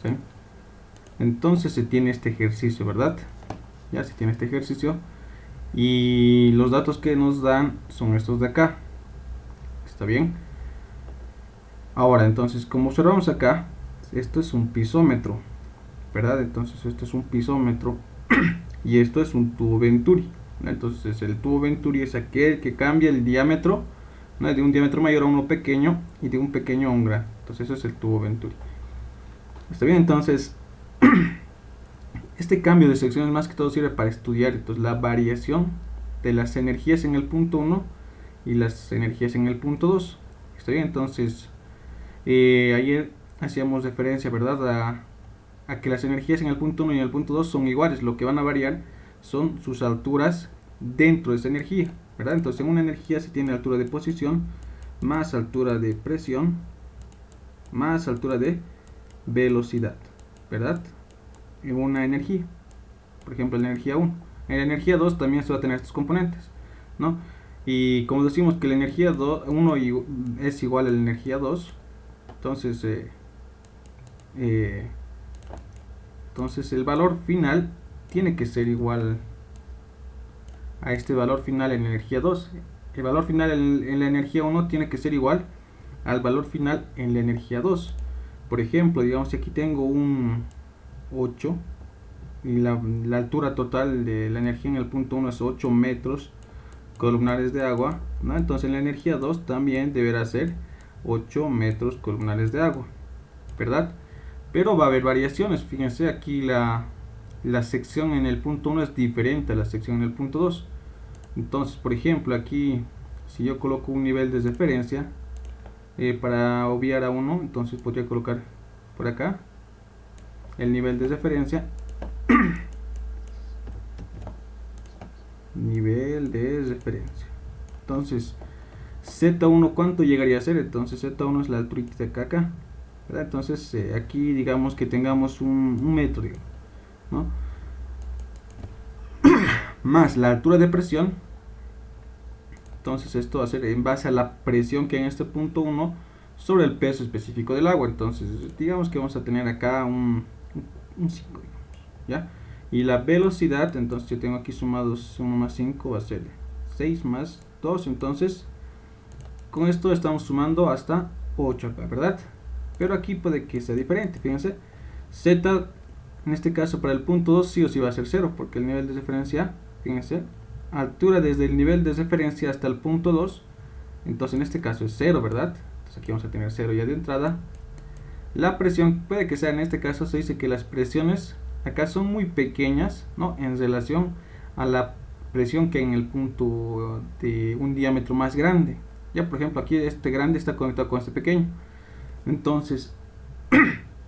¿sí? Entonces se tiene este ejercicio, ¿verdad? Ya se tiene este ejercicio. Y los datos que nos dan son estos de acá. ¿Está bien? Ahora, entonces, como observamos acá, esto es un pisómetro, ¿verdad? Entonces, esto es un pisómetro y esto es un tubo Venturi. ¿No? Entonces, el tubo Venturi es aquel que cambia el diámetro, ¿no? De un diámetro mayor a uno pequeño y de un pequeño a un grande. Entonces, eso es el tubo Venturi. ¿Está bien? Entonces, este cambio de secciones más que todo sirve para estudiar entonces, la variación de las energías en el punto 1 y las energías en el punto 2. ¿Está bien? Entonces, ayer hacíamos referencia, ¿verdad? A que las energías en el punto 1 y en el punto 2 son iguales. Lo que van a variar son sus alturas dentro de esa energía, ¿verdad? Entonces, en una energía se tiene altura de posición, más altura de presión, más altura de velocidad, ¿verdad? En una energía. Por ejemplo, en la energía 1. En la energía 2 también se va a tener estos componentes, ¿no? Y como decimos que la energía 1 es igual a la energía 2, entonces, entonces el valor final tiene que ser igual a este valor final en la energía 2. El valor final en la energía 1 tiene que ser igual al valor final en la energía 2. Por ejemplo, digamos que aquí tengo un 8 y la altura total de la energía en el punto 1 es 8 metros columnares de agua, ¿no? Entonces en la energía 2 también deberá ser 8 metros columnares de agua, ¿verdad? Pero va a haber variaciones. Fíjense aquí la sección en el punto 1 es diferente a la sección en el punto 2. Entonces, por ejemplo, aquí si yo coloco un nivel de referencia, para obviar a 1, entonces podría colocar por acá el nivel de referencia. Nivel de referencia. Entonces, Z1, ¿cuánto llegaría a ser? Entonces, Z1 es la altura de acá, ¿verdad? Entonces, aquí digamos que tengamos un metro, digamos, ¿no? Más la altura de presión. Entonces, esto va a ser en base a la presión que hay en este punto 1 sobre el peso específico del agua. Entonces, digamos que vamos a tener acá un 5, digamos, ¿ya? Y la velocidad, entonces yo tengo aquí sumados 1 más 5, va a ser 6 más 2, entonces con esto estamos sumando hasta 8 acá, ¿verdad? Pero aquí puede que sea diferente, fíjense, Z en este caso para el punto 2 sí o sí va a ser 0, porque el nivel de referencia, fíjense, altura desde el nivel de referencia hasta el punto 2, entonces en este caso es 0, ¿verdad? Entonces aquí vamos a tener 0 ya de entrada. La presión puede que sea, en este caso se dice que las presiones acá son muy pequeñas, ¿no? En relación a la presión que hay en el punto de un diámetro más grande. Ya por ejemplo aquí este grande está conectado con este pequeño. Entonces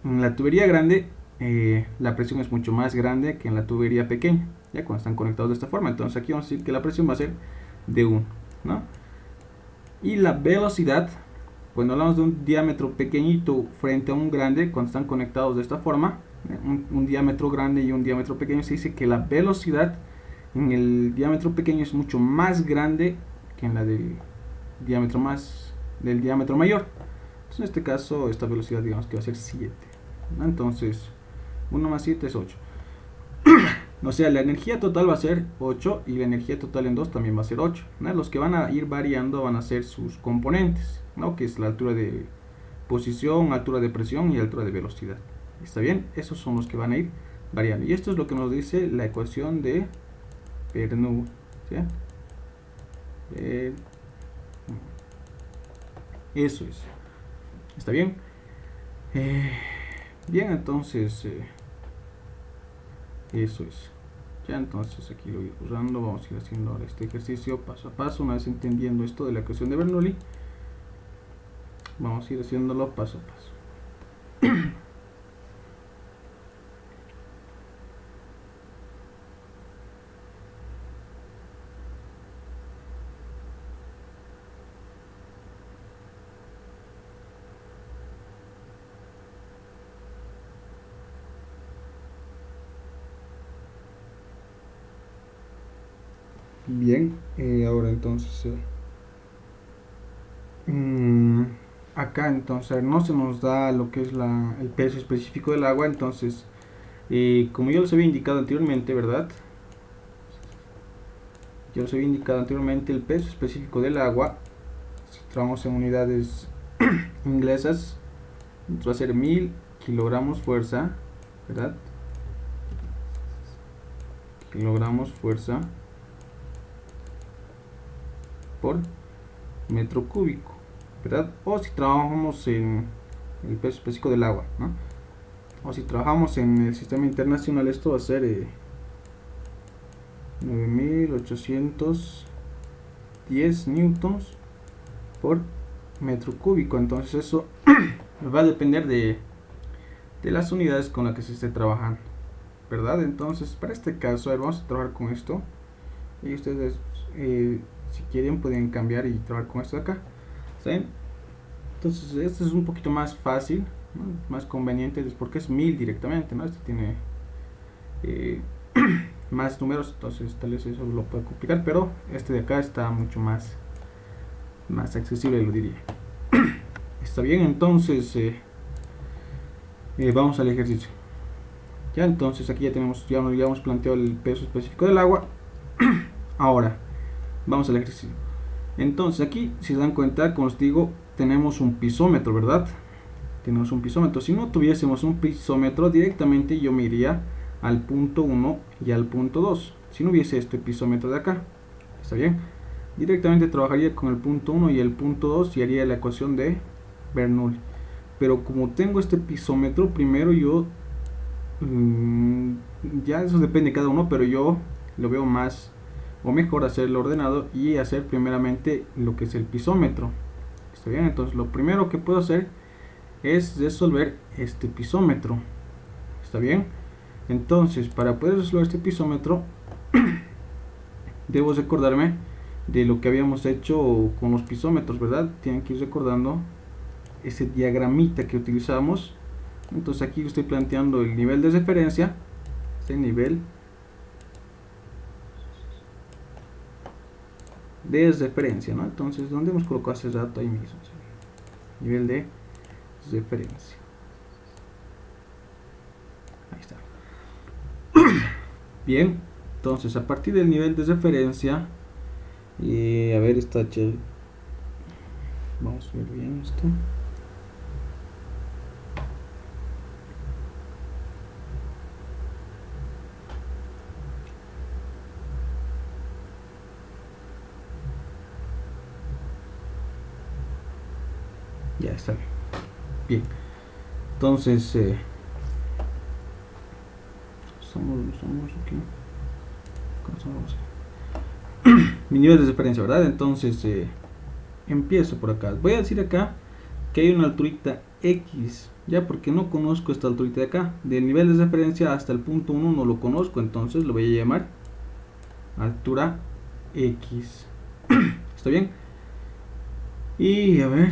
en la tubería grande la presión es mucho más grande que en la tubería pequeña, ya cuando están conectados de esta forma. Entonces aquí vamos a decir que la presión va a ser de 1, ¿no? Y la velocidad, cuando hablamos de un diámetro pequeñito frente a un grande, cuando están conectados de esta forma, un diámetro grande y un diámetro pequeño, se dice que la velocidad en el diámetro pequeño es mucho más grande que en la del diámetro mayor. Entonces, en este caso, esta velocidad digamos que va a ser 7, ¿no? Entonces 1 más 7 es 8. O sea, la energía total va a ser 8 y la energía total en 2 también va a ser 8, ¿no? Los que van a ir variando van a ser sus componentes, ¿no? Que es la altura de posición, altura de presión y altura de velocidad. ¿Está bien? Esos son los que van a ir variando. Y esto es lo que nos dice la ecuación de Bernoulli, ¿sí? Eso es. ¿Está bien? Bien, entonces eso es. Ya, entonces aquí lo voy borrando. Vamos a ir haciendo ahora este ejercicio paso a paso. Una vez entendiendo esto de la ecuación de Bernoulli, vamos a ir haciéndolo paso a paso. Bien, ahora entonces acá entonces no se nos da lo que es el peso específico del agua. Entonces como yo les había indicado anteriormente, ¿verdad? Yo les había indicado anteriormente el peso específico del agua, si trabajamos en unidades inglesas, va a ser 1000 kilogramos fuerza, ¿verdad? Kilogramos fuerza por metro cúbico, ¿verdad? O si trabajamos en el peso específico del agua, ¿no? O si trabajamos en el sistema internacional, esto va a ser 9810 newtons por metro cúbico. Entonces eso va a depender de las unidades con las que se esté trabajando, ¿verdad? Entonces para este caso, a ver, vamos a trabajar con esto y ustedes si quieren pueden cambiar y trabajar con esto de acá, ¿saben? Entonces este es un poquito más fácil, ¿no? Más conveniente, es porque es 1000 directamente, ¿no? Este tiene más números, entonces tal vez eso lo puede complicar, pero este de acá está mucho más accesible, lo diría. Está bien, entonces vamos al ejercicio. Ya, entonces aquí ya hemos planteado el peso específico del agua. Ahora vamos al ejercicio. Entonces aquí, si se dan cuenta, como os digo, tenemos un pisómetro, ¿verdad? Tenemos un pisómetro. Si no tuviésemos un pisómetro, directamente yo me iría al punto 1 y al punto 2. Si no hubiese este pisómetro de acá, ¿está bien? Directamente trabajaría con el punto 1 y el punto 2 y haría la ecuación de Bernoulli. Pero como tengo este pisómetro, primero yo ya eso depende de cada uno, pero yo lo veo más o mejor hacerlo ordenado y hacer primeramente lo que es el pisómetro. ¿Está bien? Entonces lo primero que puedo hacer es resolver este pisómetro. ¿Está bien? Entonces para poder resolver este pisómetro debo recordarme de lo que habíamos hecho con los pisómetros, ¿verdad? Tienen que ir recordando ese diagramita que utilizamos. Entonces aquí estoy planteando el nivel de referencia, este nivel de referencia, ¿no? Entonces, ¿dónde hemos colocado hace rato? Ahí mismo, ¿sí? Nivel de referencia. Ahí está. Bien, entonces a partir del nivel de referencia, a ver, está chévere. Vamos a ver bien esto. Ya está bien. Entonces, somos aquí. Mi nivel de referencia, ¿verdad? Entonces, empiezo por acá. Voy a decir acá que hay una alturita X, ya porque no conozco esta alturita de acá. Del nivel de referencia hasta el punto 1 no lo conozco, entonces lo voy a llamar altura X. ¿Está bien? Y a ver,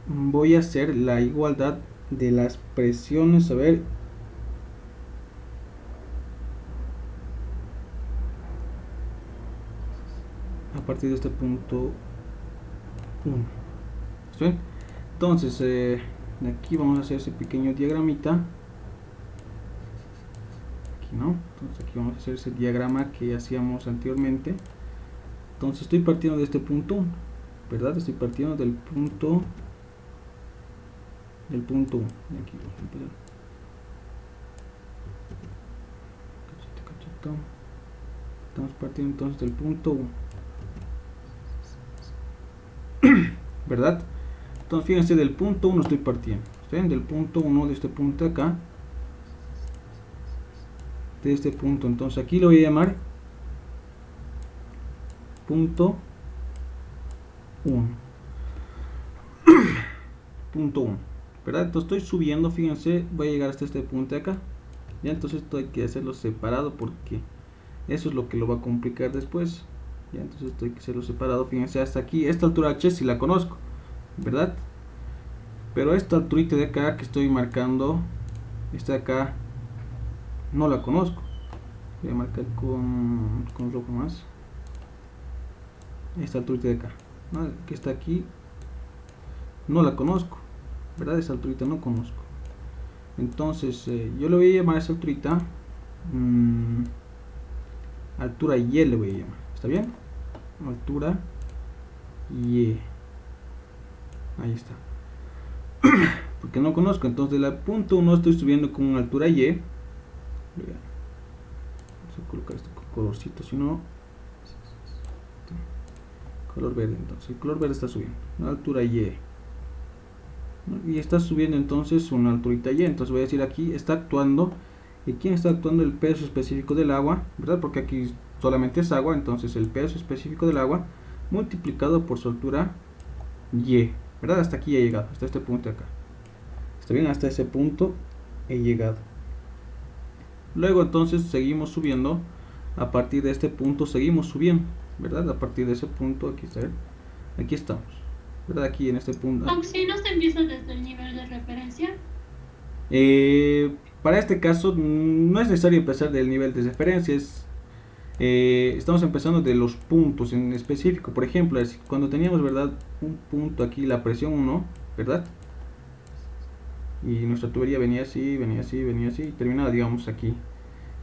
voy a hacer la igualdad de las presiones. A ver, a partir de este punto 1. ¿Está bien? Entonces, aquí vamos a hacer ese pequeño diagramita. Aquí no. Entonces aquí vamos a hacer ese diagrama que hacíamos anteriormente. Entonces estoy partiendo de este punto 1, ¿verdad? Estoy partiendo del punto 1. Aquí vamos a empezar. Estamos partiendo entonces del punto 1, ¿verdad? Entonces fíjense, del punto 1 estoy partiendo. ¿Ven? Del punto 1 de este punto de acá. De este punto. Entonces aquí lo voy a llamar punto 1. Punto 1. ¿Verdad? Entonces estoy subiendo, fíjense, voy a llegar hasta este punto de acá. Ya, entonces esto hay que hacerlo separado porque eso es lo que lo va a complicar después. Ya, entonces esto hay que hacerlo separado. Fíjense, hasta aquí, esta altura H si la conozco, ¿verdad? Pero esta alturita de acá que estoy marcando, esta de acá, no la conozco. Voy a marcar con rojo más. Esta alturita de acá, ¿no? Que está aquí, no la conozco, ¿verdad? Esa alturita no conozco. Entonces yo le voy a llamar a esa alturita altura Y, le voy a llamar. ¿Está bien? Altura Y. Ahí está. Porque no conozco. Entonces de la punto 1 estoy subiendo con una altura Y. Vamos a colocar esto con colorcito, si no, color verde. Entonces el color verde está subiendo una altura Y, y está subiendo entonces una alturita Y. Entonces voy a decir aquí está actuando. ¿Y quién está actuando? El peso específico del agua, ¿verdad? Porque aquí solamente es agua. Entonces el peso específico del agua multiplicado por su altura Y, ¿verdad? Hasta aquí he llegado, hasta este punto de acá. Está bien, hasta ese punto he llegado. Luego entonces seguimos subiendo. A partir de este punto seguimos subiendo, ¿verdad? A partir de ese punto, aquí está, aquí estamos, ¿verdad? Aquí en este punto. Si no se empieza desde el nivel de referencia. Para este caso no es necesario empezar del nivel de referencia. Estamos empezando de los puntos en específico. Por ejemplo, cuando teníamos, ¿verdad? Un punto aquí, la presión 1, ¿verdad? Y nuestra tubería venía así, venía así, venía así, y terminaba, digamos, aquí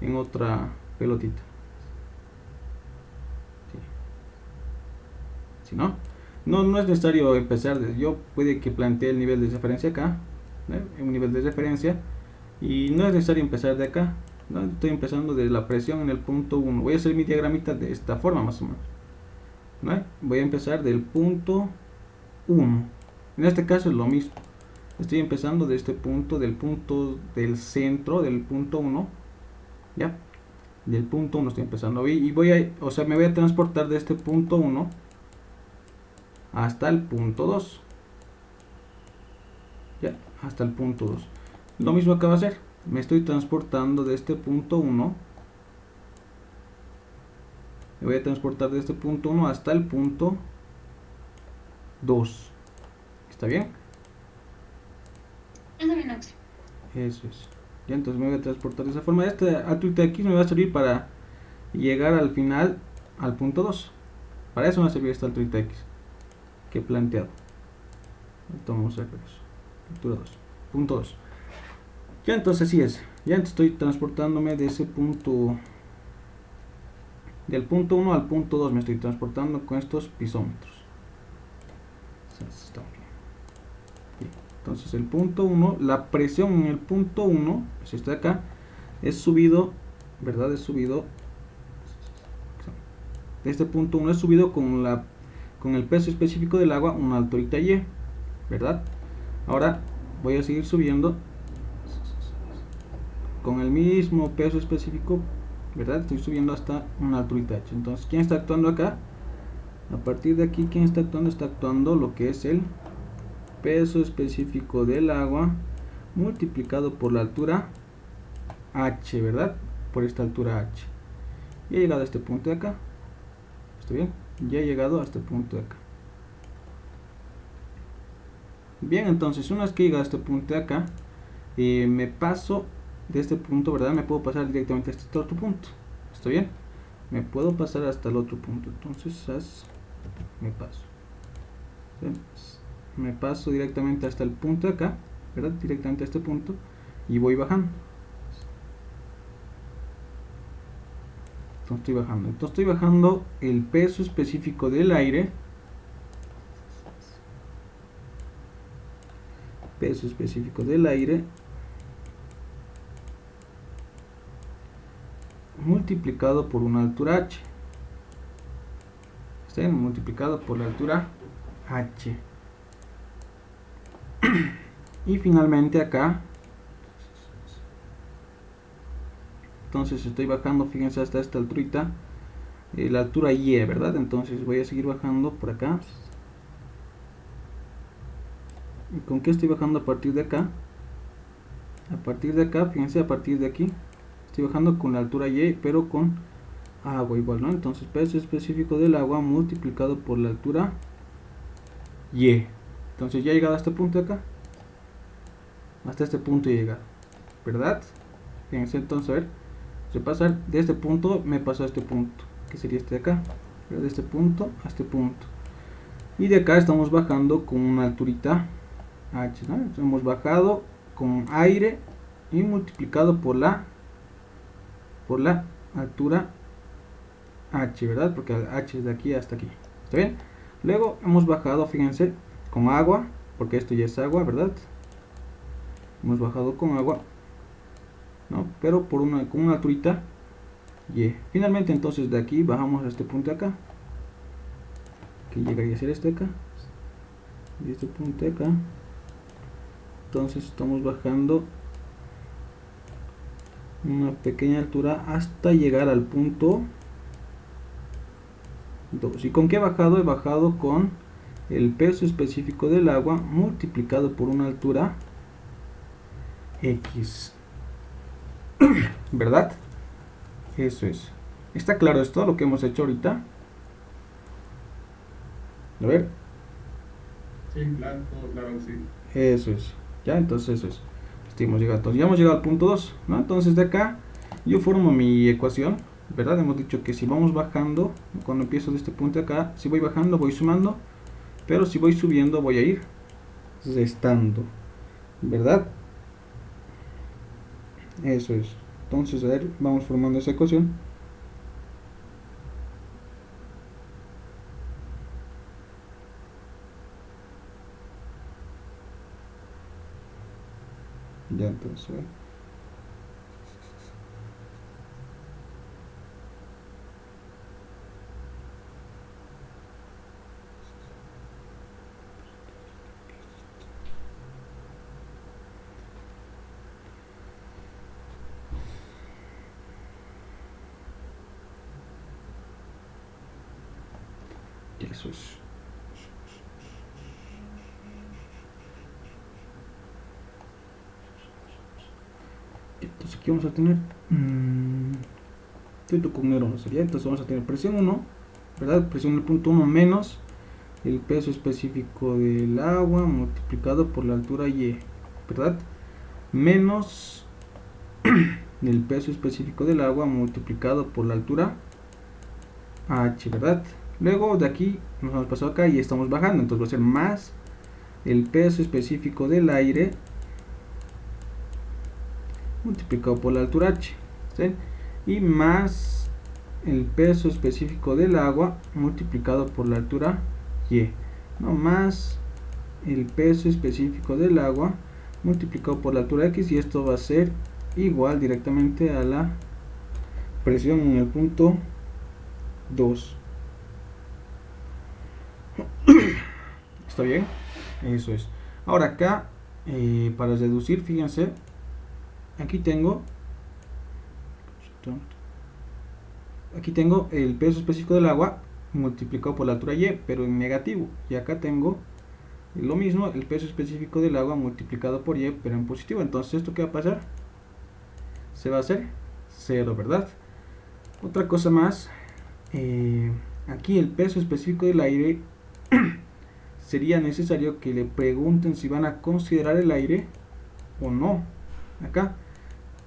en otra pelotita. Si no, no es necesario empezar. Yo puede que plantee el nivel de referencia acá, un nivel de referencia, y no es necesario empezar de acá, ¿no? Estoy empezando de la presión en el punto 1. Voy a hacer mi diagramita de esta forma más o menos, ¿no? Voy a empezar del punto 1. En este caso es lo mismo. Estoy empezando de este punto, del punto del centro, del punto 1, ¿ya? Del punto 1 estoy empezando y voy a, o sea, me voy a transportar de este punto 1 hasta el punto 2, ya, hasta el punto 2. Lo mismo acabo de hacer, me estoy transportando de este punto 1, me voy a transportar de este punto 1 hasta el punto 2. ¿Está bien? Está bien, Oxy. Eso es. Ya, entonces me voy a transportar de esa forma. Este atril de aquí me va a servir para llegar al final al punto 2. Para eso me va a servir esta altura X que he planteado. Vamos a ver eso. Altura 2. Punto 2. Ya entonces así es. Ya estoy transportándome de ese punto. Del punto 1 al punto 2 me estoy transportando con estos pisómetros. Está bien. Entonces el punto 1, la presión en el punto 1, si está acá, es subido, ¿verdad? Es subido. De este punto 1 es subido con el peso específico del agua, una alturita Y, ¿verdad? Ahora voy a seguir subiendo con el mismo peso específico, ¿verdad? Estoy subiendo hasta una alturita H. Entonces, ¿quién está actuando acá? A partir de aquí, ¿quién está actuando? Está actuando lo que es el peso específico del agua multiplicado por la altura H, ¿verdad? Por esta altura H. Y he llegado a este punto de acá. ¿Está bien? Ya he llegado a este punto de acá. Bien, entonces una vez que he llegado a este punto de acá, me paso de este punto, ¿verdad? Me puedo pasar directamente a este otro punto. ¿Está bien? Me puedo pasar hasta el otro punto. Entonces, me paso. ¿Sí? Me paso directamente hasta el punto de acá, ¿verdad? Directamente a este punto y voy bajando. Entonces estoy bajando. Entonces estoy bajando el peso específico del aire. Peso específico del aire multiplicado por una altura H. Está bien, multiplicado por la altura H. Y finalmente acá, entonces estoy bajando, fíjense, hasta esta alturita, la altura Y, ¿verdad? Entonces voy a seguir bajando por acá. ¿Y con qué estoy bajando a partir de acá? A partir de acá, fíjense, a partir de aquí, estoy bajando con la altura Y, pero con agua igual, ¿no? Entonces peso específico del agua multiplicado por la altura Y. Entonces ya he llegado a este punto de acá. Hasta este punto he llegado, ¿verdad? Fíjense, entonces, a ver, se pasa de este punto, me paso a este punto, que sería este de acá, de este punto a este punto. y de acá estamos bajando con una alturita h, ¿no? Entonces hemos bajado con aire y multiplicado por la altura h, ¿verdad? Porque h es de aquí hasta aquí, ¿está bien? Luego hemos bajado, fíjense, con agua, porque esto ya es agua, ¿verdad? Hemos bajado con agua, ¿no? Pero con una alturita y. Finalmente, entonces de aquí bajamos a este punto de acá, que llegaría a ser este acá, y este punto de acá. Entonces estamos bajando una pequeña altura hasta llegar al punto 2. ¿Y con qué he bajado? He bajado con el peso específico del agua multiplicado por una altura X, ¿verdad? Eso es. ¿Está claro esto, lo que hemos hecho ahorita? A ver. Sí, claro, todo claro, sí. Eso es. Ya, entonces eso es. Ya hemos llegado al punto 2, ¿no? Entonces de acá yo formo mi ecuación, ¿verdad? Hemos dicho que si vamos bajando, cuando empiezo de este punto de acá, si voy bajando voy sumando, pero si voy subiendo voy a ir restando, ¿verdad? Eso es. Entonces, a ver, vamos formando esa ecuación. Ya, entonces, a ver. Eso es. Entonces aquí vamos a tener con neuronas, ¿sería? Entonces vamos a tener presión 1, ¿verdad? Presión en el punto 1 menos el peso específico del agua multiplicado por la altura y, ¿verdad? Menos el peso específico del agua multiplicado por la altura h, ¿verdad? Luego de aquí nos hemos pasado acá y estamos bajando, entonces va a ser más el peso específico del aire multiplicado por la altura h, ¿sí? Y más el peso específico del agua multiplicado por la altura y, no, más el peso específico del agua multiplicado por la altura x, y esto va a ser igual directamente a la presión en el punto 2. ¿Está bien? Eso es. Ahora acá, para reducir, fíjense, aquí tengo el peso específico del agua multiplicado por la altura y, pero en negativo. Y acá tengo lo mismo, el peso específico del agua multiplicado por y, pero en positivo. Entonces, ¿esto qué va a pasar? Se va a hacer 0, ¿verdad? Otra cosa más, aquí el peso específico del aire sería necesario que le pregunten si van a considerar el aire o no. Acá,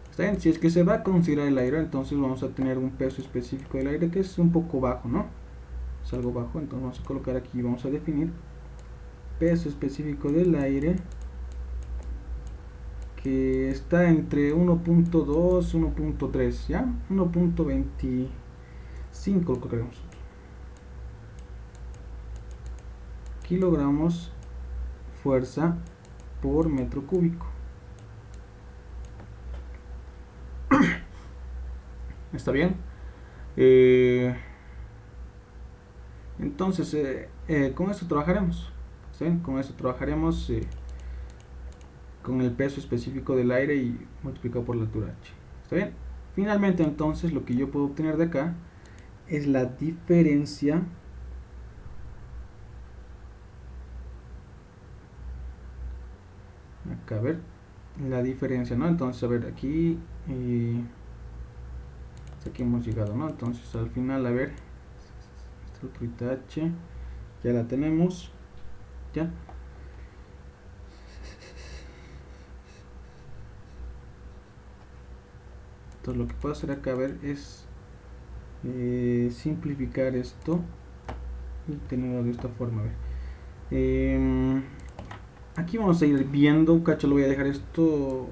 ¿está bien? Si es que se va a considerar el aire, entonces vamos a tener un peso específico del aire que es un poco bajo, ¿no? Es algo bajo, entonces vamos a colocar aquí, vamos a definir peso específico del aire que está entre 1.2 y 1.3, ¿ya? 1.25 lo colocaremos. Kilogramos fuerza por metro cúbico. ¿Está bien? Entonces, con esto trabajaremos. ¿Sí? Con esto trabajaremos con el peso específico del aire y multiplicado por la altura h. ¿Está bien? Finalmente, entonces, lo que yo puedo obtener de acá es la diferencia acá, a ver, la diferencia, ¿no? Entonces, a ver, aquí hasta aquí hemos llegado, ¿no? Entonces, al final, a ver, esta altura h ya la tenemos, ya. Entonces, lo que puedo hacer acá, a ver, es simplificar esto y tenerlo de esta forma, a ver. Aquí vamos a ir viendo, cacho, lo voy a dejar esto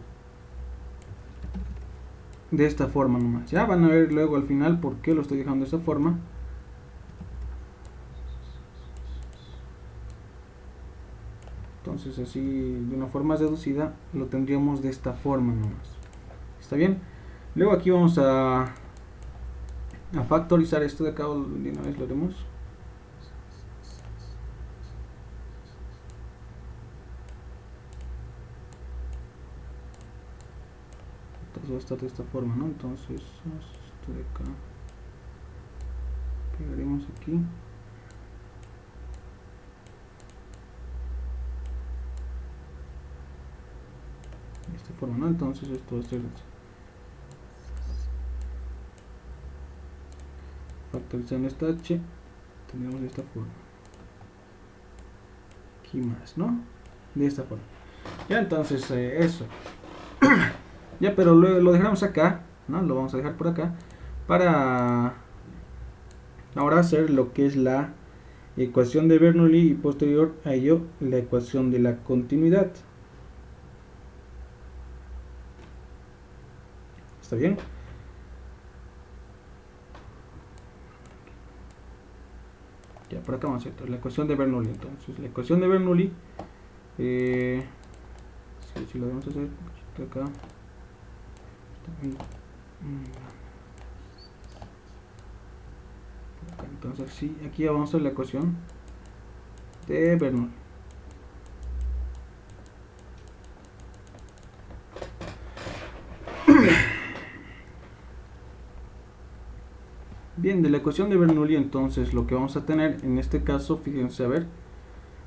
de esta forma nomás. Ya van a ver luego al final por qué lo estoy dejando de esta forma. Entonces así de una forma reducida lo tendríamos de esta forma nomás. ¿Está bien? Luego aquí vamos a factorizar esto de acá, de una vez lo haremos. Entonces va a estar de esta forma, ¿no? Entonces esto de acá pegaremos aquí. De esta forma, ¿no? Entonces esto va a ser factorizando esta h, tendremos de esta forma. Aquí más, ¿no? De esta forma. Ya, entonces eso. Ya, pero lo dejamos acá, ¿no? Lo vamos a dejar por acá para ahora hacer lo que es la ecuación de Bernoulli y posterior a ello la ecuación de la continuidad. ¿Está bien? Ya, por acá vamos a hacer la ecuación de Bernoulli. Entonces, la ecuación de Bernoulli, si lo vamos a hacer acá. Entonces, sí, aquí vamos a hacer la ecuación de Bernoulli. Bien, de la ecuación de Bernoulli, entonces lo que vamos a tener en este caso, fíjense, a ver,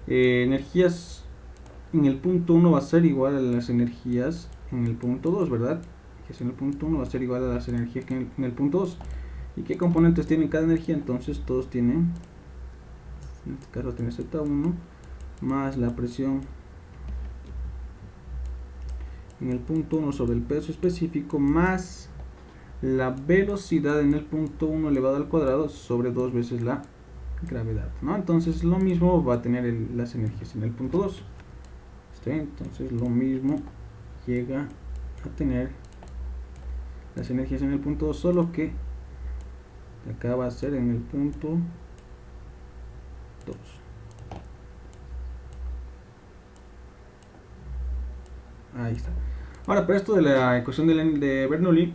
energías en el punto 1 va a ser igual a las energías en el punto 2, ¿verdad? Que en el punto 1 va a ser igual a las energías que en el punto 2. ¿Y qué componentes tiene cada energía? Entonces todos tienen, en este caso tiene Z1 más la presión en el punto 1 sobre el peso específico más la velocidad en el punto 1 elevado al cuadrado sobre 2 veces la gravedad, ¿no? Entonces lo mismo va a tener las energías en el punto 2. ¿Está bien? Entonces lo mismo llega a tener las energías en el punto 2, solo que acá va a ser en el punto 2. Ahí está. Ahora, para esto de la ecuación de Bernoulli,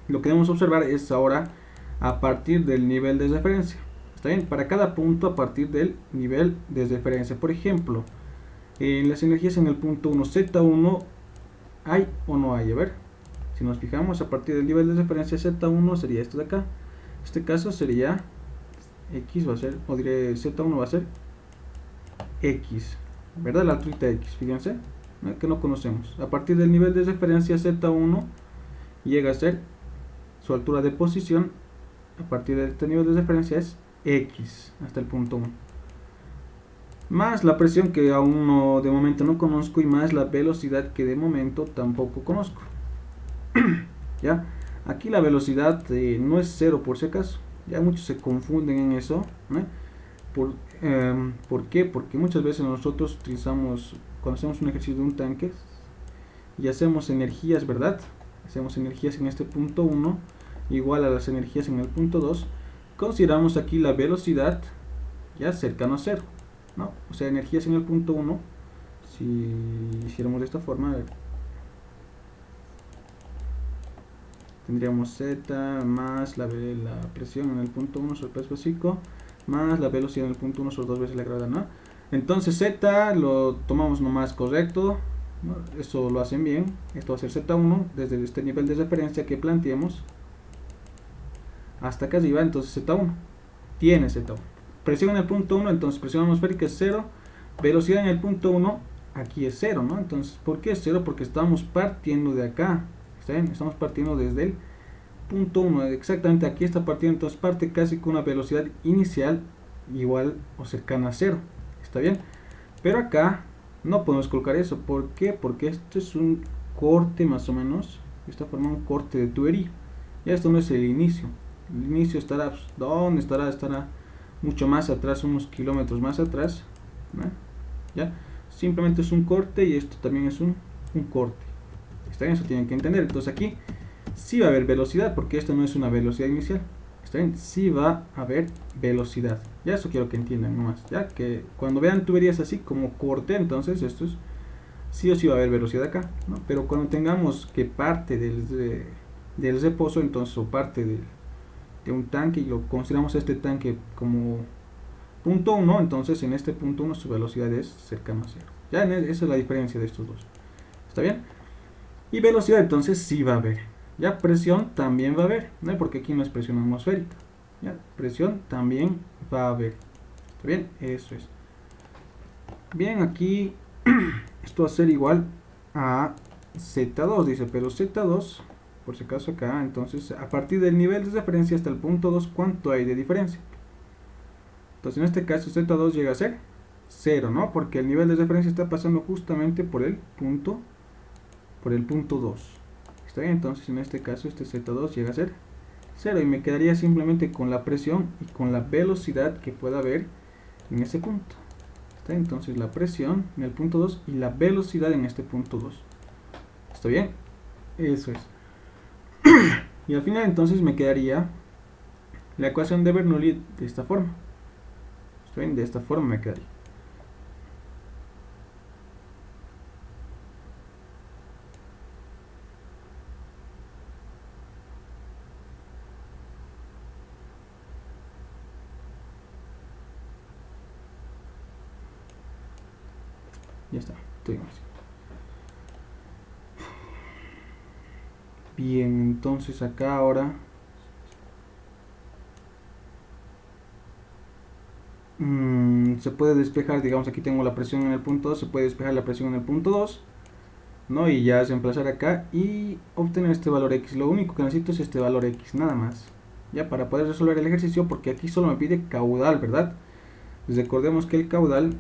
lo que debemos observar es ahora a partir del nivel de referencia. ¿Está bien? Para cada punto a partir del nivel de referencia. Por ejemplo, las energías en el punto 1, Z1, ¿hay o no hay? A ver, si nos fijamos a partir del nivel de referencia, Z1 sería esto de acá. En este caso sería X, va a ser, o diré Z1 va a ser X, ¿verdad? La altura X, fíjense, ¿no? Que no conocemos. A partir del nivel de referencia Z1 llega a ser su altura de posición. A partir de este nivel de referencia es X hasta el punto 1, más la presión que aún no, de momento no conozco, y más la velocidad que de momento tampoco conozco. Ya, aquí la velocidad no es 0 por si acaso. Ya muchos se confunden en eso, ¿no? ¿Por qué? Porque muchas veces nosotros utilizamos, cuando hacemos un ejercicio de un tanque y hacemos energías, ¿verdad? Hacemos energías en este punto 1 igual a las energías en el punto 2. Consideramos aquí la velocidad ya cercano a 0, ¿no? O sea, energías en el punto 1, si hiciéramos de esta forma, a ver, tendríamos Z más la presión en el punto 1 sobre el peso específico más la velocidad en el punto 1 sobre 2 veces la gravedad, ¿no? Entonces Z lo tomamos nomás correcto, ¿no? Eso lo hacen bien. Esto va a ser Z1 desde este nivel de referencia que planteamos hasta acá arriba. Entonces Z1 tiene Z1. Presión en el punto 1, entonces presión atmosférica es 0. Velocidad en el punto 1, aquí es 0, ¿no? Entonces, ¿por qué es 0? Porque estamos partiendo de acá. ¿Está bien? Estamos partiendo desde el punto 1, exactamente aquí está partiendo, entonces parte casi con una velocidad inicial igual o cercana a 0. ¿Está bien? Pero acá no podemos colocar eso. ¿Por qué? Porque esto es un corte más o menos. De esta forma, un corte de tubería. Ya esto no es el inicio. El inicio estará, pues, ¿dónde estará? Estará mucho más atrás, unos kilómetros más atrás, ¿no? ¿Ya? Simplemente es un corte y esto también es un corte. ¿Está bien? Eso tienen que entender. Entonces aquí sí va a haber velocidad, porque esto no es una velocidad inicial. ¿Está bien? Sí va a haber velocidad. Ya eso quiero que entiendan nomás. Ya que cuando vean tuberías así como corte, entonces esto es sí o sí va a haber velocidad acá, ¿no? Pero cuando tengamos que parte del reposo, entonces, o parte de un tanque y lo consideramos este tanque como punto 1, entonces en este punto 1 su velocidad es cercana a 0. Ya esa es la diferencia de estos dos. ¿Está bien? Y velocidad entonces sí va a haber. Ya presión también va a haber, ¿no? Porque aquí no es presión atmosférica. Ya presión también va a haber. ¿Está bien? Eso es. Bien, aquí esto va a ser igual a Z2, dice, pero Z2, por si acaso acá, entonces a partir del nivel de referencia hasta el punto 2, ¿cuánto hay de diferencia? Entonces en este caso Z2 llega a ser 0, ¿no? Porque el nivel de referencia está pasando justamente por el punto 2. ¿Está bien? Entonces en este caso este Z2 llega a ser 0 y me quedaría simplemente con la presión y con la velocidad que pueda haber en ese punto. ¿Está? Entonces la presión en el punto 2 y la velocidad en este punto 2. ¿Está bien? Eso es. Y al final entonces me quedaría la ecuación de Bernoulli de esta forma. ¿Está bien? De esta forma me quedaría. Ya está, estoy más. Bien, entonces acá ahora se puede despejar, digamos aquí tengo la presión en el punto 2, se puede despejar la presión en el punto 2, ¿no? Y ya reemplazar acá y obtener este valor X. Lo único que necesito es este valor X, nada más. Ya para poder resolver el ejercicio, porque aquí solo me pide caudal, ¿verdad? Pues recordemos que el caudal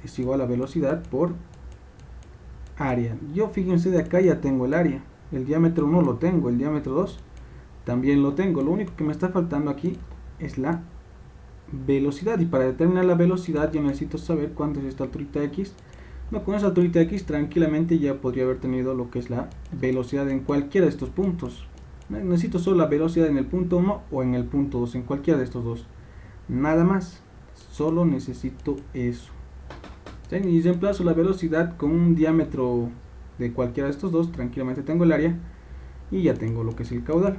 es igual a velocidad por área. Yo fíjense de acá ya tengo el área. El diámetro 1 lo tengo, el diámetro 2 también lo tengo. Lo único que me está faltando aquí es la velocidad. Y para determinar la velocidad yo necesito saber cuánto es esta alturita X. No, con esa alturita X tranquilamente ya podría haber tenido lo que es la velocidad en cualquiera de estos puntos. Necesito solo la velocidad en el punto 1 o en el punto 2, en cualquiera de estos dos. Nada más. Solo necesito eso. Y reemplazo la velocidad con un diámetro de cualquiera de estos dos, tranquilamente tengo el área y ya tengo lo que es el caudal,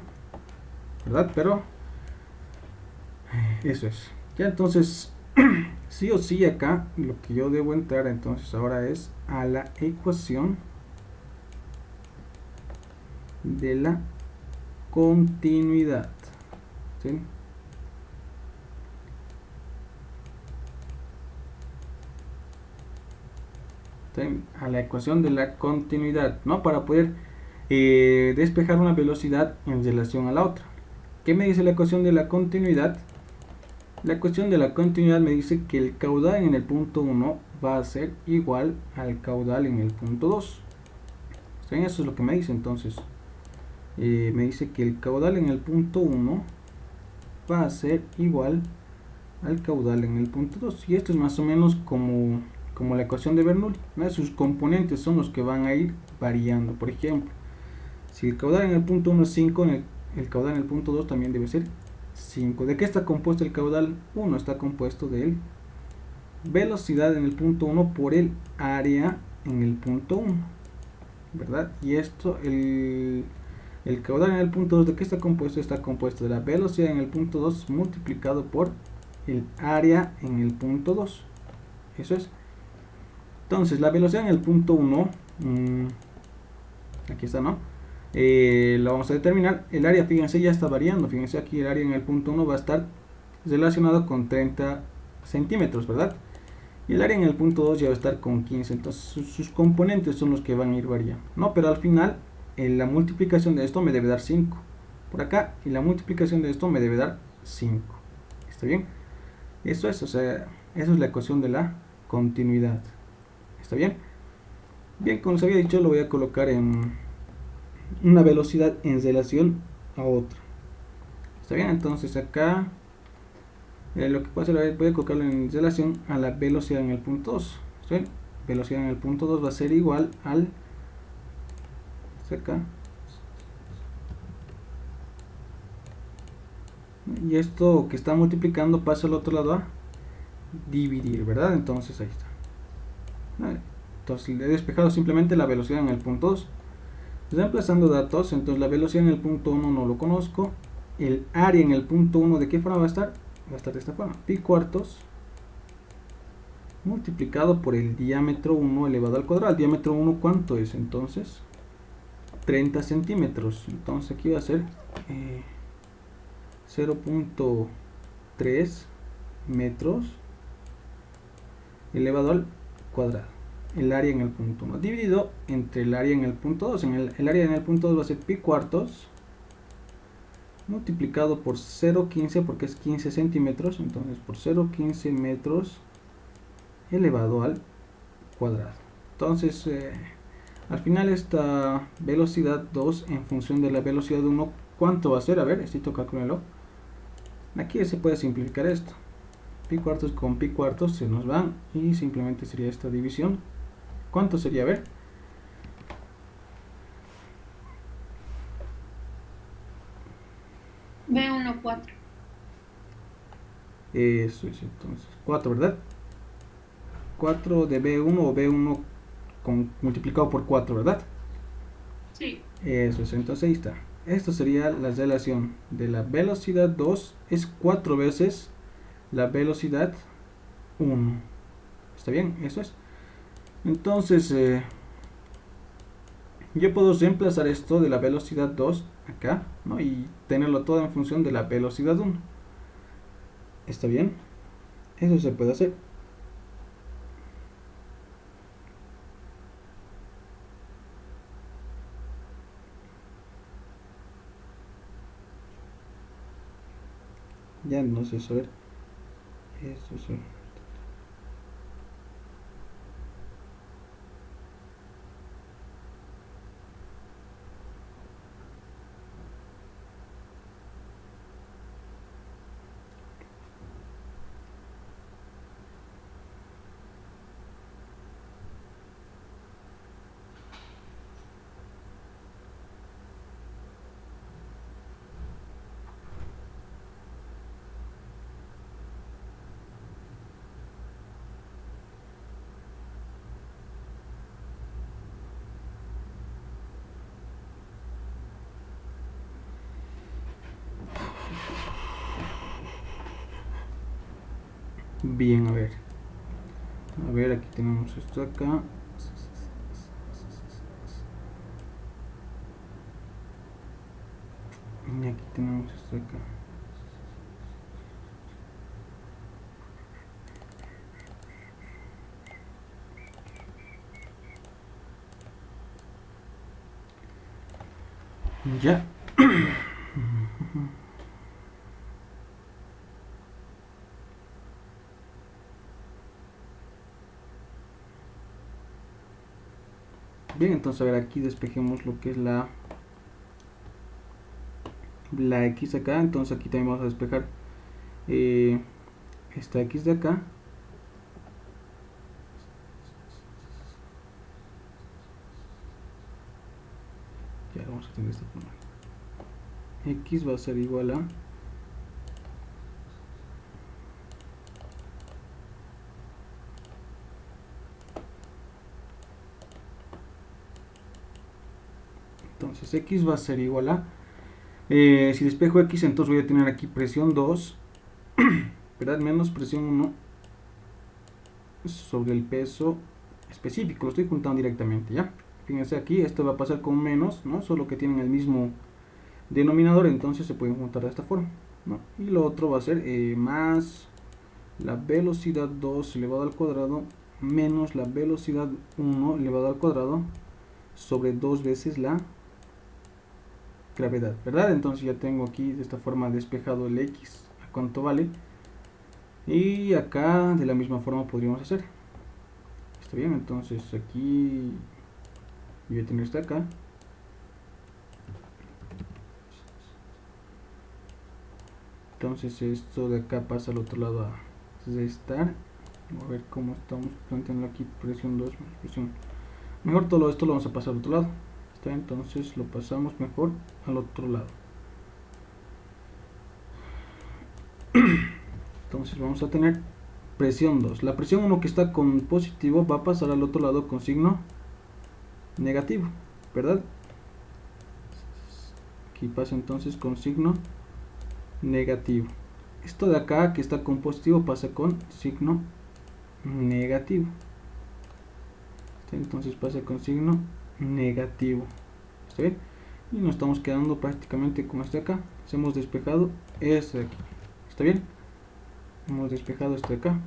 ¿verdad? Pero eso es. Ya entonces, sí o sí acá lo que yo debo entrar entonces ahora es a la ecuación de la continuidad, ¿sí? A la ecuación de la continuidad, ¿no? Para poder despejar una velocidad en relación a la otra. ¿Qué me dice la ecuación de la continuidad? La ecuación de la continuidad me dice que el caudal en el punto 1 va a ser igual al caudal en el punto 2. ¿Sí? Eso es lo que me dice entonces. Me dice que el caudal en el punto 1 va a ser igual al caudal en el punto 2. Y esto es más o menos como la ecuación de Bernoulli, ¿no? Sus componentes son los que van a ir variando. Por ejemplo, si el caudal en el punto 1 es 5, el caudal en el punto 2 también debe ser 5. ¿De qué está compuesto el caudal 1? Está compuesto de velocidad en el punto 1 por el área en el punto 1, ¿verdad? Y esto, el caudal en el punto 2, ¿de qué está compuesto? Está compuesto de la velocidad en el punto 2 multiplicado por el área en el punto 2. Eso es. Entonces, la velocidad en el punto 1, aquí está, ¿no? Lo vamos a determinar. El área, fíjense, ya está variando. Fíjense aquí, el área en el punto 1 va a estar relacionado con 30 centímetros, ¿verdad? Y el área en el punto 2 ya va a estar con 15. Entonces, sus componentes son los que van a ir variando, ¿no? Pero al final, la multiplicación de esto me debe dar 5 por acá. Y la multiplicación de esto me debe dar 5. ¿Está bien? Eso es, o sea, eso es la ecuación de la continuidad. ¿Está bien? Bien, como les había dicho, lo voy a colocar en una velocidad en relación a otra. ¿Está bien? Entonces acá lo que puedo hacer es voy a colocarlo en relación a la velocidad en el punto 2. ¿Está bien? Velocidad en el punto 2 va a ser igual al acá. Y esto que está multiplicando pasa al otro lado a dividir, ¿verdad? Entonces ahí está. Entonces he despejado simplemente la velocidad en el punto 2. Reemplazando datos, entonces la velocidad en el punto 1 no lo conozco. El área en el punto 1, ¿de qué forma va a estar? Va a estar de esta forma. Pi cuartos multiplicado por el diámetro 1 elevado al cuadrado. El diámetro 1, ¿cuánto es? Entonces, 30 centímetros. Entonces aquí va a ser 0.3 metros elevado al cuadrado. El área en el punto 1 dividido entre el área en el punto 2. El área en el punto 2 va a ser pi cuartos multiplicado por 0.15 porque es 15 centímetros. Entonces por 0.15 metros elevado al cuadrado. Entonces al final esta velocidad 2 en función de la velocidad 1, ¿cuánto va a ser? A ver, necesito calcularlo. Aquí se puede simplificar esto. Pi cuartos con pi cuartos se nos van y simplemente sería esta división. ¿Cuánto sería? A ver. B1, 4. Eso es entonces 4, ¿verdad? 4 de B1 o B1 multiplicado por 4, ¿verdad? Sí. Eso es, entonces ahí está. Esto sería la relación de la velocidad 2 es 4 veces la velocidad 1. ¿Está bien? Eso es. Entonces, yo puedo reemplazar esto de la velocidad 2 acá, ¿no? Y tenerlo todo en función de la velocidad 1. ¿Está bien? Eso se puede hacer. Ya no sé saber. Eso sí. Bien, a ver. A ver, aquí tenemos esto acá. Y aquí tenemos esto acá. Ya. Bien, entonces a ver, aquí despejemos lo que es la X acá. Entonces aquí también vamos a despejar esta X de acá. Ya vamos a tener esta forma. X va a ser igual a entonces X va a ser igual a si despejo X, entonces voy a tener aquí presión 2 ¿verdad? Menos presión 1 sobre el peso específico. Lo estoy juntando directamente, ¿ya? Fíjense aquí, esto va a pasar con menos, ¿no? Solo que tienen el mismo denominador, entonces se pueden juntar de esta forma, ¿no? Y lo otro va a ser más la velocidad 2 elevado al cuadrado menos la velocidad 1 elevado al cuadrado sobre 2 veces la gravedad, ¿verdad? Entonces ya tengo aquí de esta forma despejado el X, a cuánto vale. Y acá de la misma forma podríamos hacer. Está bien, entonces aquí voy a tener esto acá. Entonces esto de acá pasa al otro lado a restar. A ver cómo estamos planteando aquí, presión 2 más presión. Mejor todo esto lo vamos a pasar al otro lado. ¿Está bien? Entonces lo pasamos mejor al otro lado. Entonces vamos a tener presión 2. La presión 1 que está con positivo va a pasar al otro lado con signo negativo, ¿verdad? Aquí pasa entonces con signo negativo. Esto de acá que está con positivo pasa con signo negativo. Entonces pasa con signo negativo. ¿Está bien? Y nos estamos quedando prácticamente con este de acá. Hemos despejado este de aquí. ¿Está bien? Hemos despejado este de acá.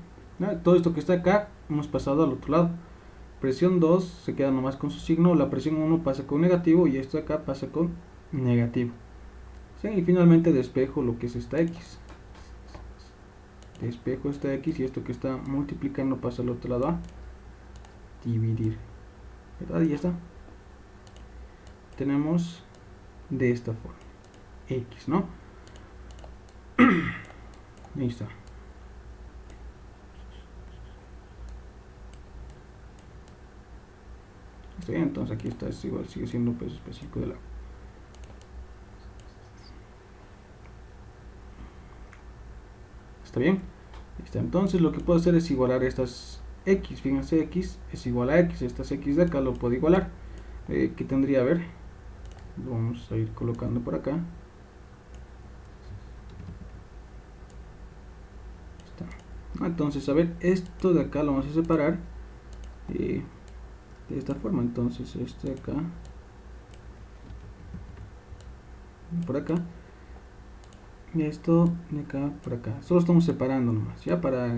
Todo esto que está acá hemos pasado al otro lado. Presión 2 se queda nomás con su signo. La presión 1 pasa con negativo y esto de acá pasa con negativo. ¿Sí? Y finalmente despejo lo que es esta X. Despejo esta X y esto que está multiplicando pasa al otro lado a dividir, ¿verdad? Y ya está. Tenemos de esta forma X, ¿no? Ahí está. Está bien, entonces aquí está, es igual, sigue siendo un peso específico del agua. ¿Está bien? Está. Entonces lo que puedo hacer es igualar estas X. Fíjense, X es igual a X. Estas X de acá lo puedo igualar. ¿Qué tendría? A ver. Lo vamos a ir colocando por acá. Está. Entonces, a ver, esto de acá lo vamos a separar de esta forma. Entonces, este de acá. Por acá. Y esto de acá por acá. Solo estamos separando nomás. Ya para...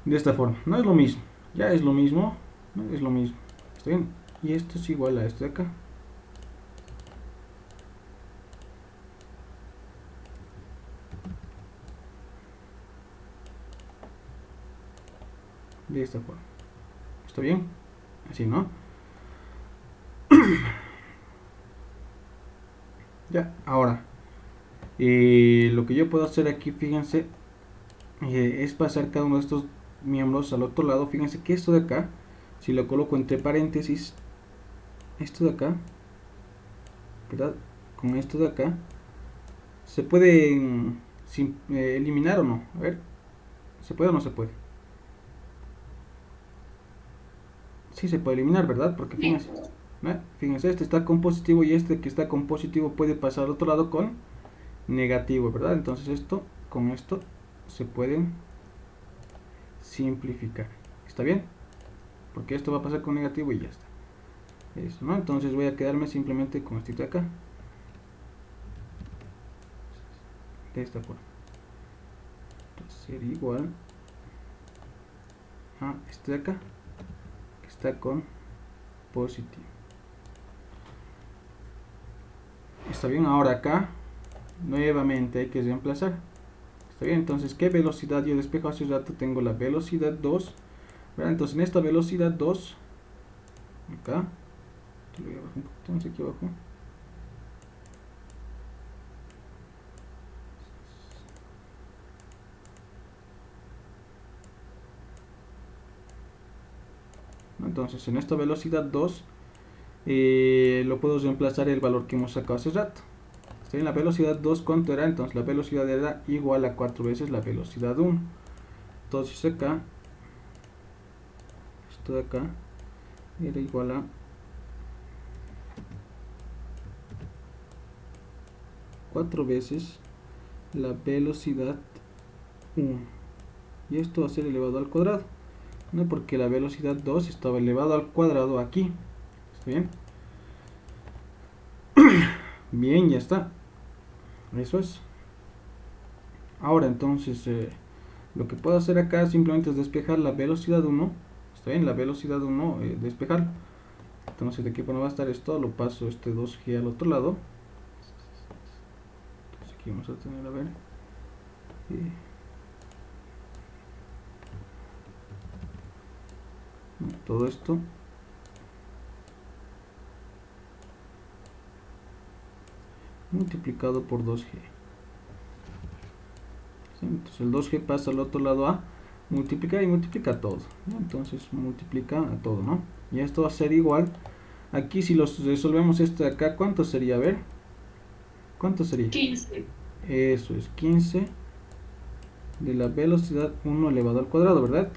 De esta forma. No es lo mismo. Ya es lo mismo. No es lo mismo. ¿Está bien? Y esto es igual a esto de acá. De esta forma. ¿Está bien? Así, ¿no? Ya, ahora. Lo que yo puedo hacer aquí, fíjense, es pasar cada uno de estos miembros al otro lado. Fíjense que esto de acá, si lo coloco entre paréntesis, esto de acá, ¿verdad? Con esto de acá, ¿se puede eliminar o no? A ver, ¿se puede o no se puede? Sí se puede eliminar, ¿verdad? Porque fíjense, fíjense, este está con positivo y este que está con positivo puede pasar al otro lado con negativo, ¿verdad? Entonces esto con esto se pueden simplificar. ¿Está bien? Porque esto va a pasar con negativo y ya está. Eso, ¿no? Entonces voy a quedarme simplemente con esto de acá. De esta forma. Entonces sería igual a este de acá, que está con positivo. Está bien, ahora acá nuevamente hay que reemplazar. Está bien, entonces ¿qué velocidad yo despejo hace rato? Tengo la velocidad 2, ¿verdad? Entonces en esta velocidad 2, acá, lo voy a bajar un poquito más aquí abajo. Entonces en esta velocidad 2 lo puedo reemplazar el valor que hemos sacado hace rato. ¿Está bien? La velocidad 2, ¿cuánto era? Entonces la velocidad era igual a 4 veces la velocidad 1. Entonces acá, esto de acá, era igual a 4 veces la velocidad 1. Y esto va a ser elevado al cuadrado. No, porque la velocidad 2 estaba elevado al cuadrado aquí. ¿Está bien? Bien, ya está. Eso es. Ahora entonces lo que puedo hacer acá simplemente es despejar la velocidad 1. Está bien, la velocidad 1, despejar. Entonces de aquí bueno va a estar esto, lo paso este 2G al otro lado. Entonces aquí vamos a tener, a ver. Todo esto. multiplicado por 2g. ¿Sí? Entonces el 2g pasa al otro lado a multiplicar y multiplica todo, ¿no? Entonces multiplica a todo, ¿no? Y esto va a ser igual. Aquí si los resolvemos esto de acá, ¿cuánto sería? A ver, ¿cuánto sería? 15. Eso es 15 de la velocidad 1 elevado al cuadrado, ¿verdad?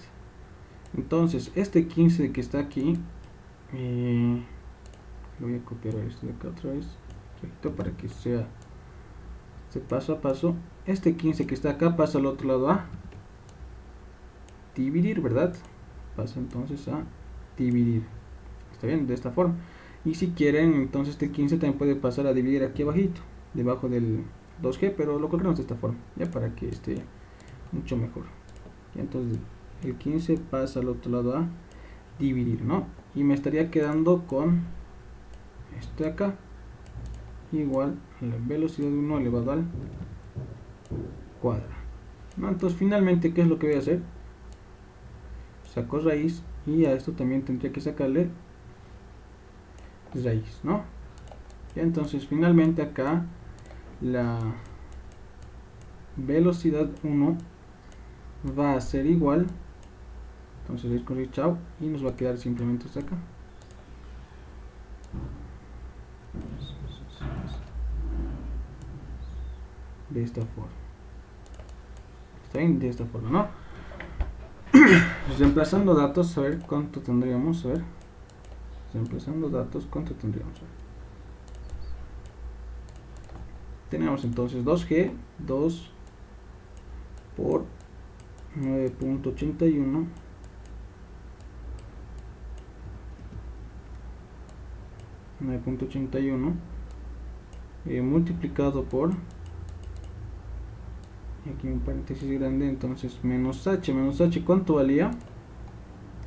Entonces este 15 que está aquí, lo voy a copiar a esto de acá otra vez para que sea paso a paso. Este 15 que está acá pasa al otro lado a dividir, ¿verdad? Pasa entonces a dividir. ¿Está bien? De esta forma. Y si quieren, entonces este 15 también puede pasar a dividir aquí abajito, debajo del 2g, pero lo colocamos de esta forma, ya para que esté mucho mejor. Y entonces el 15 pasa al otro lado a dividir, ¿no? Y me estaría quedando con esto de acá, igual a la velocidad de 1 elevado al cuadrado, ¿no? Entonces finalmente, ¿qué es lo que voy a hacer? Saco raíz y a esto también tendría que sacarle raíz, ¿no? Y entonces finalmente acá la velocidad 1 va a ser igual, entonces es con chao y nos va a quedar simplemente hasta acá. De esta forma. Está bien, de esta forma, ¿no? Reemplazando datos, a ver cuánto tendríamos, a ver. Reemplazando datos, ¿cuánto tendríamos? Tenemos entonces 2g, 2 por 9.81 multiplicado por, aquí un paréntesis grande, entonces menos h, ¿cuánto valía?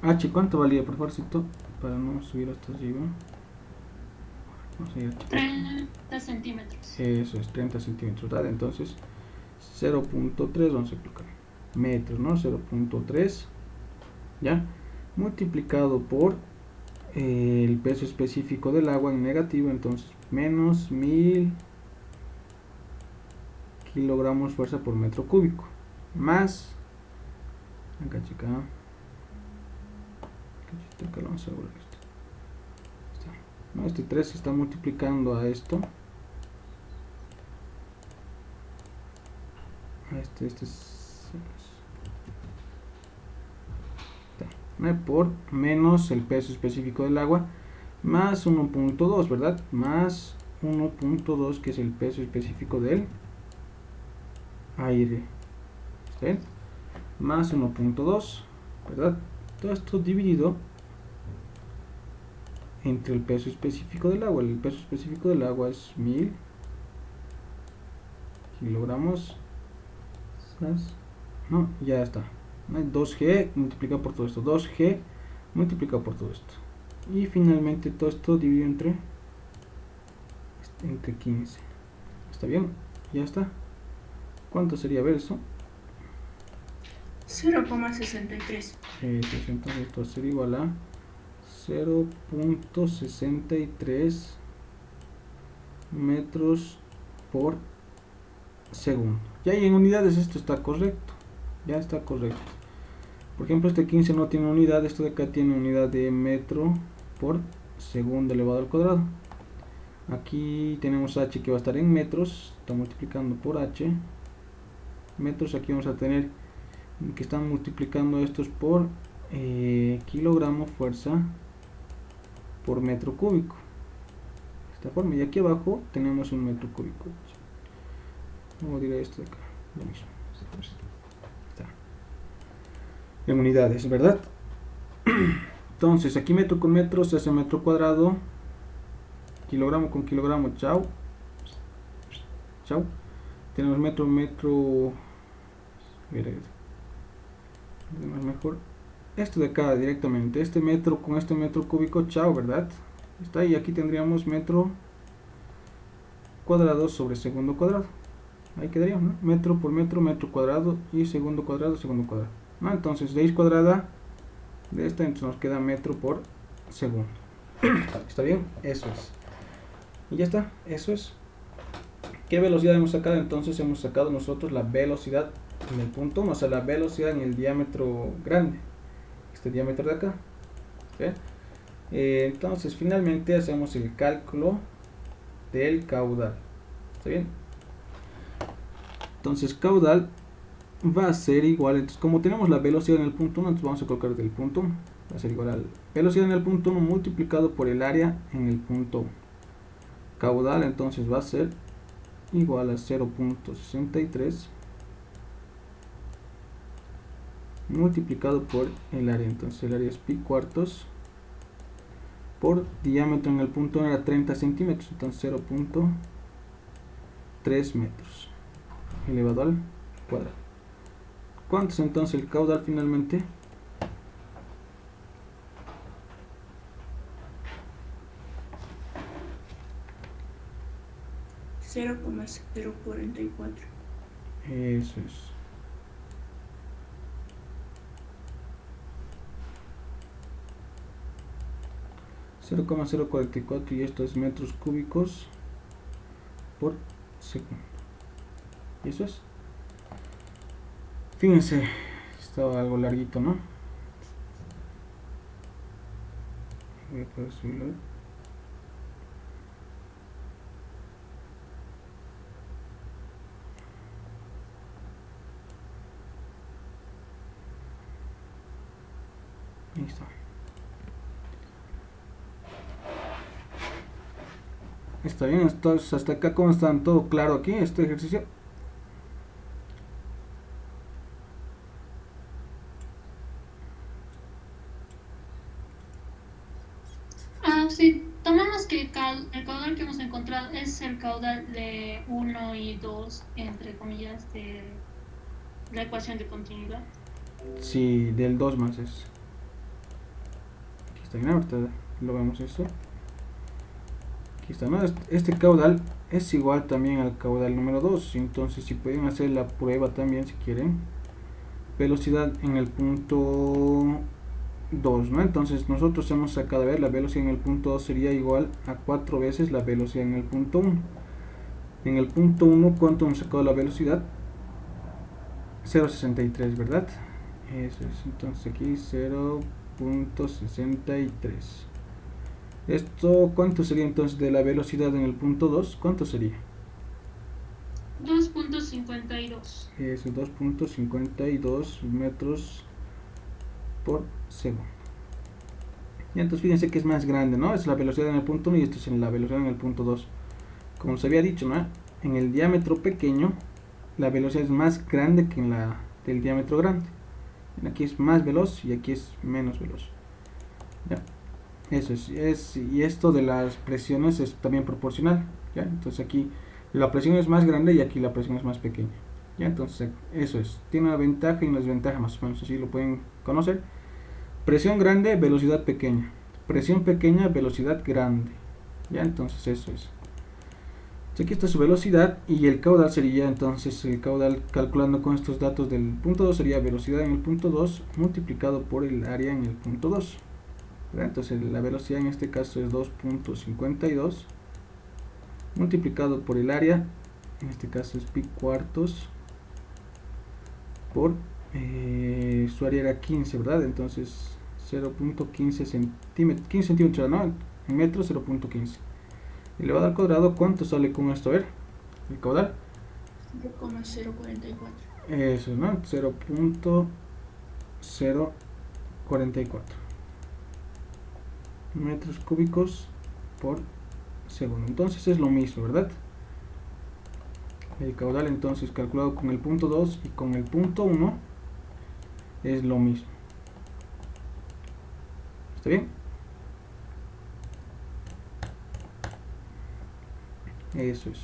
H, ¿cuánto valía, por favorcito? Para no subir hasta arriba. Vamos a ir aquí. 30 centímetros. Eso es 30 centímetros, ¿verdad? Entonces 0.3, vamos a colocar metros, ¿no? 0.3, ¿ya? Multiplicado por el peso específico del agua en negativo, entonces menos 1000 kilogramos fuerza por metro cúbico, más, acá chica, acá vamos a volver esto. ¿No? Este 3 se está multiplicando a esto, a este por menos el peso específico del agua más 1.2, ¿verdad? Más 1.2, que es el peso específico del aire. ¿Está bien? Más 1.2, ¿verdad? Todo esto dividido entre el peso específico del agua. El peso específico del agua es 1000 kilogramos. No, ya está. 2g multiplicado por todo esto, 2g multiplicado por todo esto, y finalmente todo esto dividido entre 15. ¿Está bien? Ya está. ¿Cuánto sería? A ver eso. 0,63. Entonces esto va a ser igual a 0.63 metros por segundo. Ya, y en unidades esto está correcto. Ya está correcto. Por ejemplo, este 15 no tiene unidad, esto de acá tiene unidad de metro por segundo elevado al cuadrado. Aquí tenemos h que va a estar en metros, está multiplicando por h. Metros, aquí vamos a tener que están multiplicando estos por kilogramo fuerza por metro cúbico. De esta forma, y aquí abajo tenemos un metro cúbico. Vamos a diré esto de acá, lo mismo. En unidades, ¿verdad? Entonces aquí metro con metro se hace metro cuadrado, kilogramo con kilogramo, chao, tenemos metro, mejor esto de acá directamente, este metro con este metro cúbico, chao, ¿verdad? Está ahí, aquí tendríamos metro cuadrado sobre segundo cuadrado, ahí quedaría, ¿no? Metro por metro, metro cuadrado, y segundo cuadrado, segundo cuadrado, ¿no? Entonces raíz cuadrada de esta, entonces nos queda metro por segundo. ¿Está bien? Eso es. Y ya está, eso es. ¿Qué velocidad hemos sacado? Entonces hemos sacado nosotros la velocidad en el punto 1, o sea, la velocidad en el diámetro grande, este diámetro de acá. ¿Sí? Entonces finalmente hacemos el cálculo del caudal. ¿Está bien? Entonces caudal va a ser igual, entonces como tenemos la velocidad en el punto 1, entonces vamos a colocar del punto 1, va a ser igual a la velocidad en el punto 1 multiplicado por el área en el punto 1. Caudal entonces va a ser igual a 0.63 multiplicado por el área, entonces el área es pi cuartos por diámetro en el punto 1 era 30 centímetros, entonces 0.3 metros elevado al cuadrado. ¿Cuánto es entonces el caudal finalmente? Cero coma cero 0,044. Eso es. Cero coma cero 0,044 y esto es metros cúbicos por segundo. Y eso es. Fíjense, estaba algo larguito, ¿no? Voy a poder subirlo. Ahí está. Está bien, entonces hasta acá como están todo claro aquí este ejercicio. Sí, tomamos que el caudal que hemos encontrado es el caudal de 1 y 2, entre comillas, de la ecuación de continuidad. Sí, del 2 más es. Aquí está bien, ahorita lo vemos eso. Aquí está, ¿no? Este caudal es igual también al caudal número 2, entonces si pueden hacer la prueba también si quieren. Velocidad en el punto 2, ¿no? Entonces nosotros hemos sacado, a ver, la velocidad en el punto 2 sería igual a 4 veces la velocidad en el punto 1. En el punto 1, ¿cuánto hemos sacado la velocidad? 0.63, ¿verdad? Eso es, entonces aquí 0.63. Esto, ¿cuánto sería entonces de la velocidad en el punto 2? ¿Cuánto sería? 2.52. Es 2.52 metros por segundo. Y entonces fíjense que es más grande, ¿no? Es la velocidad en el punto 1 y esto es en la velocidad en el punto 2. Como se había dicho, ¿no? En el diámetro pequeño, la velocidad es más grande que en la del diámetro grande. Aquí es más veloz y aquí es menos veloz. ¿Ya? Eso es, y esto de las presiones es también proporcional, ¿ya? Entonces aquí la presión es más grande y aquí la presión es más pequeña, ¿ya? Entonces eso es, tiene una ventaja y una desventaja más o menos, así lo pueden conocer. Presión grande, velocidad pequeña. Presión pequeña, velocidad grande, ¿ya? Entonces eso es. Entonces aquí está su velocidad y el caudal sería entonces el caudal calculando con estos datos del punto 2 sería velocidad en el punto 2 multiplicado por el área en el punto 2. Entonces la velocidad en este caso es 2.52 multiplicado por el área, en este caso es pi cuartos por su área era 15, ¿verdad? Entonces 0.15 centímetros, 15 centímetros, ¿no? En metros 0.15 elevado al cuadrado. ¿Cuánto sale con esto? A ver, el caudal 0,044. eso, ¿no? 0.044 metros cúbicos por segundo. Entonces es lo mismo, ¿verdad? El caudal entonces calculado con el punto 2 y con el punto 1 es lo mismo. ¿Está bien? Eso es.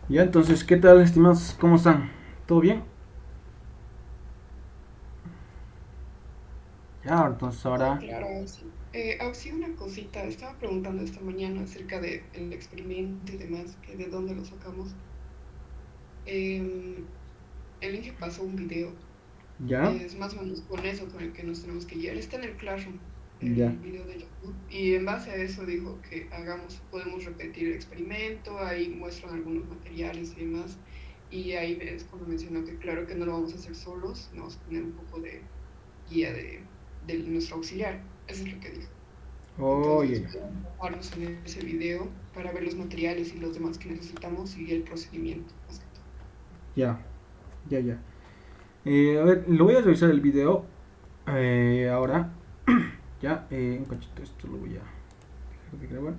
Ya, entonces, ¿qué tal, estimados? ¿Cómo están? ¿Todo bien? Ya, entonces ahora... Claro, sí. Sí, una cosita. Estaba preguntando esta mañana acerca del experimento y demás, que de dónde lo sacamos. El Inge pasó un video. ¿Ya? Es más o menos con eso con el que nos tenemos que guiar. Está en el Classroom. el Ya. video de YouTube, y en base a eso dijo que podemos repetir el experimento, ahí muestran algunos materiales y demás, y ahí es cuando mencionó que claro que no lo vamos a hacer solos, vamos a tener un poco de guía de nuestro auxiliar, eso es lo que dijo. Entonces, Oye, podemos enfocarnos en ese video para ver los materiales y los demás que necesitamos y el procedimiento, más que todo. ya, ya, ya. A ver, lo voy a revisar el video ahora. Ya, un cachito, esto lo voy a dejar de grabar.